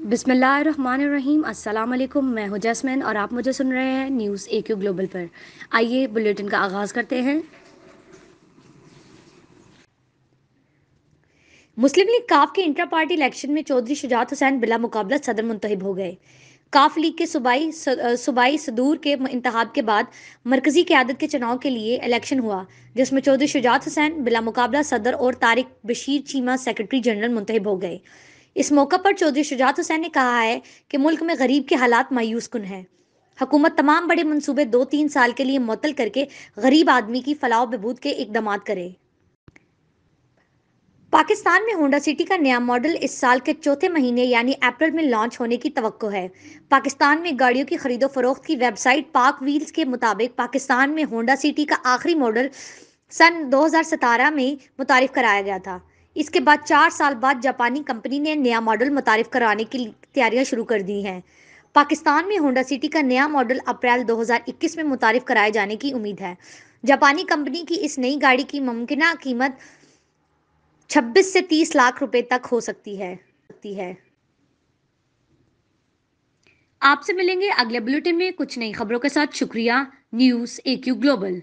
بسم اللہ الرحمن الرحیم۔ السلام علیکم، میں ہوں جسمین اور آپ مجھے سن رہے ہیں نیوز اے کیو گلوبل پر۔ آئیے بلیٹن کا آغاز کرتے ہیں۔ مسلم لیگ کاف کے انٹرا پارٹی الیکشن میں چودھری شجاعت حسین بلا مقابلہ صدر منتخب ہو گئے۔ کاف لیگ کے صوبائی صدور کے انتخاب کے بعد مرکزی قیادت کے چناؤ کے لیے الیکشن ہوا، جس میں چودھری شجاعت حسین بلا مقابلہ صدر اور طارق بشیر چیمہ سیکرٹری جنرل منتخب ہو گئے۔ اس موقع پر چودھری شجاعت حسین نے کہا ہے کہ ملک میں غریب کے حالات مایوس کن ہیں۔ حکومت تمام بڑے منصوبے 2-3 سال کے لیے معطل کر کے غریب آدمی کی فلاح و بہبود کے اقدامات کرے۔ پاکستان میں ہونڈا سٹی کا نیا ماڈل اس سال کے چوتھے مہینے یعنی اپریل میں لانچ ہونے کی توقع ہے۔ پاکستان میں گاڑیوں کی خرید و فروخت کی ویب سائٹ پاک ویلز کے مطابق پاکستان میں ہونڈا سٹی کا آخری ماڈل سن 2017 میں متعارف کرایا گیا تھا۔ اس کے بعد 4 سال بعد جاپانی کمپنی نے نیا ماڈل متعارف کرانے کی تیاریاں شروع کر دی ہیں۔ پاکستان میں ہونڈا سٹی کا نیا ماڈل اپریل 2021 میں متعارف کرائے جانے کی امید ہے۔ جاپانی کمپنی کی اس نئی گاڑی کی ممکنہ قیمت 26 سے 30 لاکھ روپے تک ہو سکتی ہے۔ آپ سے ملیں گے اگلے بلیٹن میں کچھ نئی خبروں کے ساتھ۔ شکریہ۔ نیوز اے کیو گلوبل۔